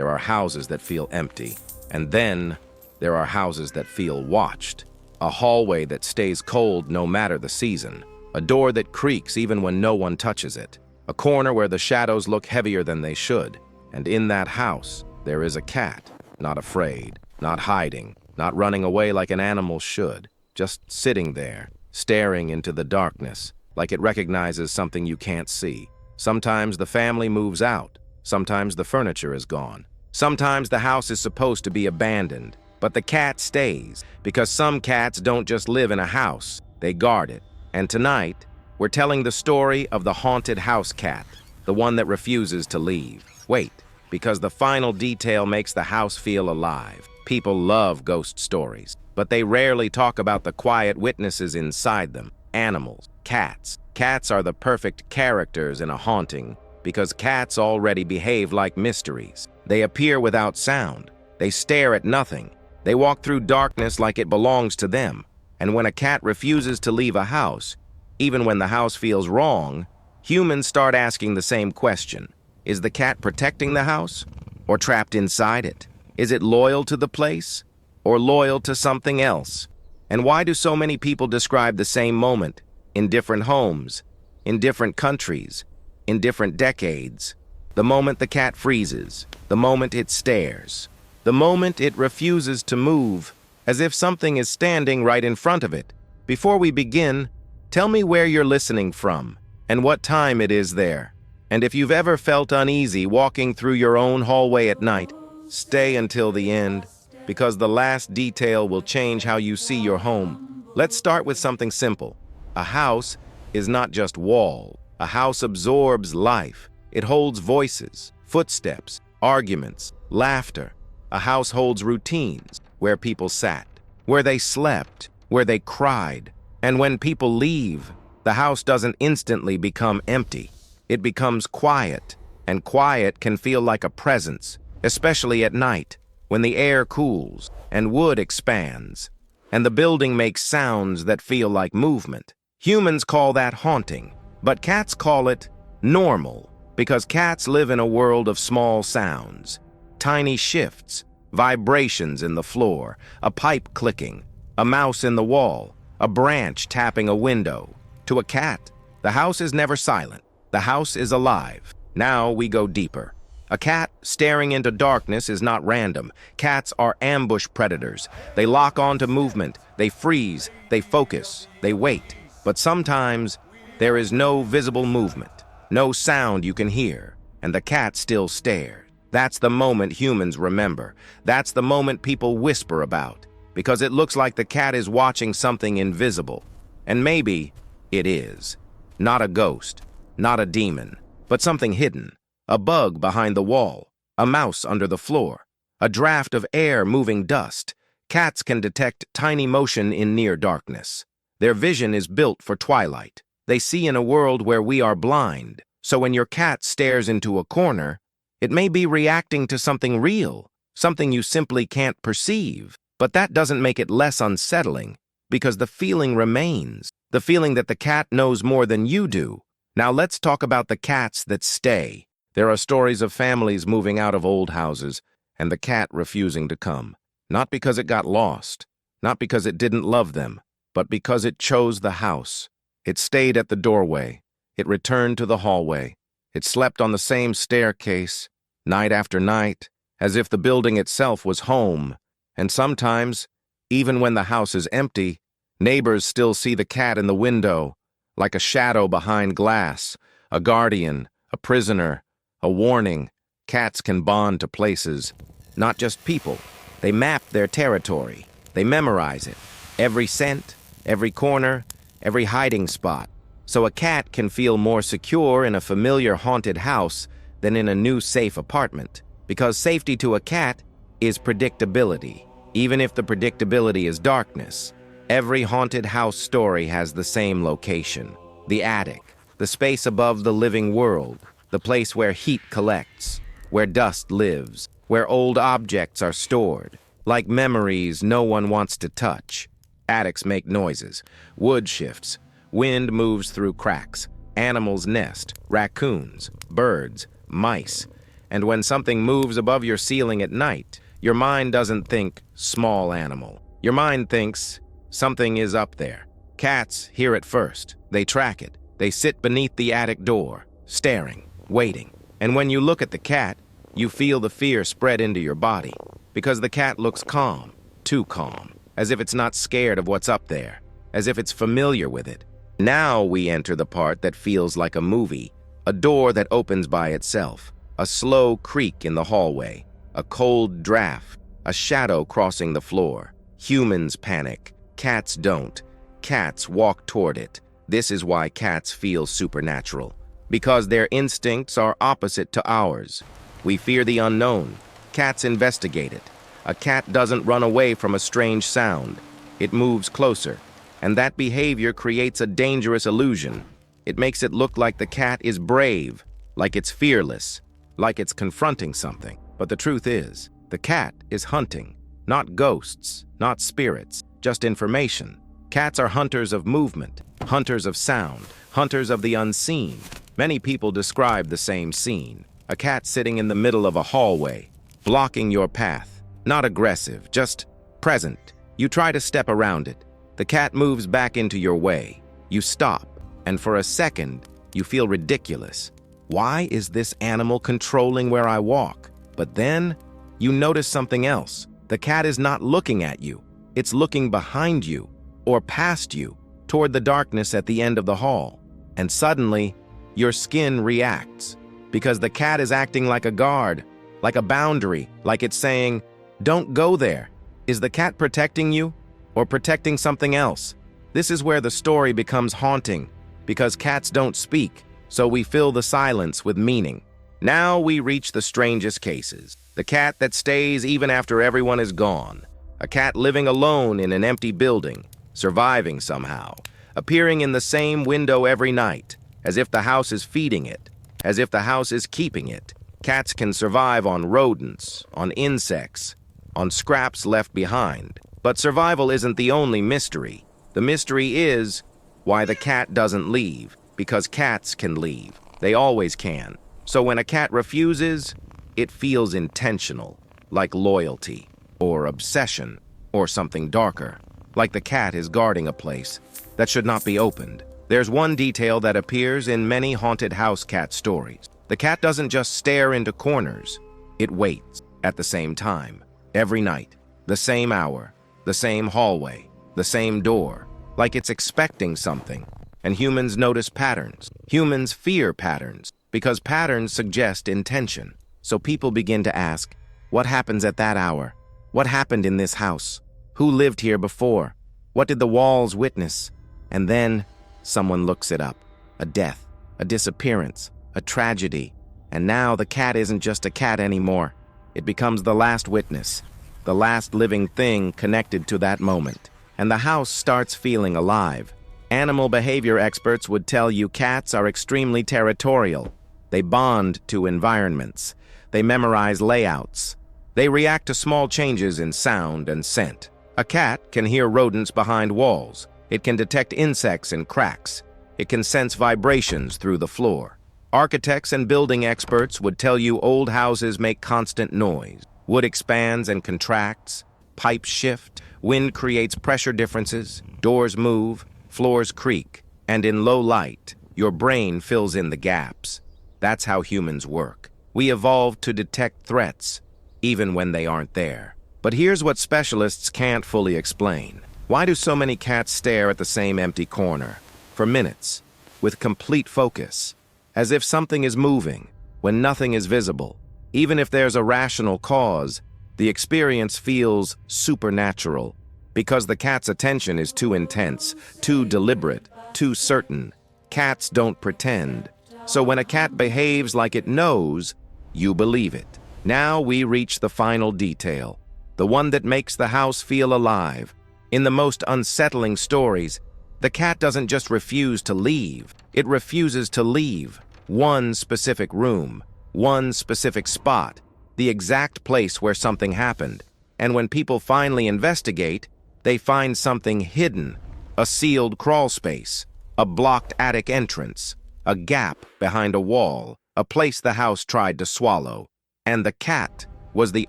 there are houses that feel empty. And then there are houses that feel watched. A hallway that stays cold no matter the season. A door that creaks even when no one touches it. A corner where the shadows look heavier than they should. And in that house, there is a cat, not afraid, not hiding, not running away like an animal should, just sitting there, staring into the darkness, like it recognizes something you can't see. Sometimes the family moves out. Sometimes the furniture is gone. Sometimes the house is supposed to be abandoned. But the cat stays, because some cats don't just live in a house, they guard it. And tonight, we're telling the story of the haunted house cat, the one that refuses to leave. Wait, because the final detail makes the house feel alive. People love ghost stories, but they rarely talk about the quiet witnesses inside them. Animals, cats. Cats are the perfect characters in a haunting, because cats already behave like mysteries. They appear without sound. They stare at nothing. They walk through darkness like it belongs to them. And when a cat refuses to leave a house, even when the house feels wrong, humans start asking the same question. Is the cat protecting the house or trapped inside it? Is it loyal to the place or loyal to something else? And why do so many people describe the same moment in different homes, in different countries, in different decades? The moment the cat freezes, the moment it stares, the moment it refuses to move, as if something is standing right in front of it. Before we begin, tell me where you're listening from and what time it is there. And if you've ever felt uneasy walking through your own hallway at night, stay until the end, because the last detail will change how you see your home. Let's start with something simple. A house is not just wall. A house absorbs life. It holds voices, footsteps, arguments, laughter. A house holds routines, where people sat, where they slept, where they cried. And when people leave, the house doesn't instantly become empty. It becomes quiet, and quiet can feel like a presence, especially at night, when the air cools and wood expands, and the building makes sounds that feel like movement. Humans call that haunting, but cats call it normal, because cats live in a world of small sounds. Tiny shifts, vibrations in the floor, a pipe clicking, a mouse in the wall, a branch tapping a window. To a cat, the house is never silent. The house is alive. Now we go deeper. A cat staring into darkness is not random. Cats are ambush predators. They lock onto movement. They freeze. They focus. They wait. But sometimes there is no visible movement, no sound you can hear, and the cat still stares. That's the moment humans remember. That's the moment people whisper about, because it looks like the cat is watching something invisible. And maybe it is. Not a ghost, not a demon, but something hidden. A bug behind the wall, a mouse under the floor, a draft of air moving dust. Cats can detect tiny motion in near darkness. Their vision is built for twilight. They see in a world where we are blind. So when your cat stares into a corner, it may be reacting to something real, something you simply can't perceive. But that doesn't make it less unsettling, because the feeling remains, the feeling that the cat knows more than you do. Now let's talk about the cats that stay. There are stories of families moving out of old houses and the cat refusing to come. Not because it got lost, not because it didn't love them, but because it chose the house. It stayed at the doorway. It returned to the hallway. It slept on the same staircase, night after night, as if the building itself was home. And sometimes, even when the house is empty, neighbors still see the cat in the window, like a shadow behind glass, a guardian, a prisoner, a warning. Cats can bond to places, not just people. They map their territory. They memorize it. Every scent, every corner, every hiding spot. So a cat can feel more secure in a familiar haunted house than in a new safe apartment. Because safety to a cat is predictability. Even if the predictability is darkness, every haunted house story has the same location. The attic, the space above the living world, the place where heat collects, where dust lives, where old objects are stored, like memories no one wants to touch. Attics make noises, wood shifts, wind moves through cracks, animals nest, raccoons, birds, mice. And when something moves above your ceiling at night, your mind doesn't think small animal. Your mind thinks something is up there. Cats hear it first. They track it. They sit beneath the attic door, staring, waiting. And when you look at the cat, you feel the fear spread into your body, because the cat looks calm, too calm, as if it's not scared of what's up there, as if it's familiar with it. Now we enter the part that feels like a movie, a door that opens by itself, a slow creak in the hallway, a cold draft, a shadow crossing the floor. Humans panic. Cats don't. Cats walk toward it. This is why cats feel supernatural, because their instincts are opposite to ours. We fear the unknown. Cats investigate it. A cat doesn't run away from a strange sound. It moves closer, and that behavior creates a dangerous illusion. It makes it look like the cat is brave, like it's fearless, like it's confronting something. But the truth is, the cat is hunting. Not ghosts, not spirits, just information. Cats are hunters of movement, hunters of sound, hunters of the unseen. Many people describe the same scene. A cat sitting in the middle of a hallway, blocking your path. Not aggressive, just present. You try to step around it. The cat moves back into your way. You stop, and for a second, you feel ridiculous. Why is this animal controlling where I walk? But then, you notice something else. The cat is not looking at you. It's looking behind you, or past you, toward the darkness at the end of the hall. And suddenly, your skin reacts, because the cat is acting like a guard, like a boundary, like it's saying, "Don't go there." Is the cat protecting you, or protecting something else? This is where the story becomes haunting, because cats don't speak, so we fill the silence with meaning. Now we reach the strangest cases. The cat that stays even after everyone is gone. A cat living alone in an empty building, surviving somehow, appearing in the same window every night, as if the house is feeding it, as if the house is keeping it. Cats can survive on rodents, on insects, on scraps left behind. But survival isn't the only mystery. The mystery is why the cat doesn't leave, because cats can leave. They always can. So when a cat refuses, it feels intentional, like loyalty, or obsession, or something darker, like the cat is guarding a place that should not be opened. There's one detail that appears in many haunted house cat stories. The cat doesn't just stare into corners, it waits at the same time, every night, the same hour, the same hallway, the same door, like it's expecting something. And humans notice patterns. Humans fear patterns, because patterns suggest intention. So people begin to ask, what happens at that hour? What happened in this house? Who lived here before? What did the walls witness? And then someone looks it up. A death, a disappearance, a tragedy. And now the cat isn't just a cat anymore. It becomes the last witness, the last living thing connected to that moment. And the house starts feeling alive. Animal behavior experts would tell you cats are extremely territorial. They bond to environments. They memorize layouts. They react to small changes in sound and scent. A cat can hear rodents behind walls. It can detect insects in cracks. It can sense vibrations through the floor. Architects and building experts would tell you old houses make constant noise. Wood expands and contracts. Pipes shift. Wind creates pressure differences. Doors move. Floors creak. And in low light, your brain fills in the gaps. That's how humans work. We evolved to detect threats, even when they aren't there. But here's what specialists can't fully explain. Why do so many cats stare at the same empty corner for minutes, with complete focus, as if something is moving, when nothing is visible? Even if there's a rational cause, the experience feels supernatural, because the cat's attention is too intense, too deliberate, too certain. Cats don't pretend. So when a cat behaves like it knows, you believe it. Now we reach the final detail, the one that makes the house feel alive. In the most unsettling stories, the cat doesn't just refuse to leave. It refuses to leave one specific room, one specific spot, the exact place where something happened. And when people finally investigate, they find something hidden, a sealed crawl space, a blocked attic entrance, a gap behind a wall, a place the house tried to swallow. And the cat was the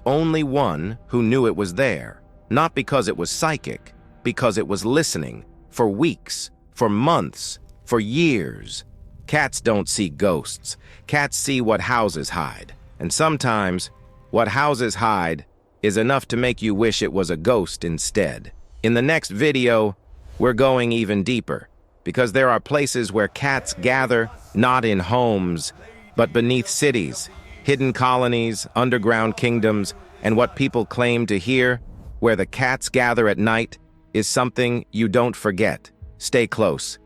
only one who knew it was there, not because it was psychic, because it was listening for weeks, for months, for years. Cats don't see ghosts. Cats see what houses hide. And sometimes, what houses hide is enough to make you wish it was a ghost instead. In the next video, we're going even deeper, because there are places where cats gather, not in homes, but beneath cities, hidden colonies, underground kingdoms, and what people claim to hear, where the cats gather at night, is something you don't forget. Stay close,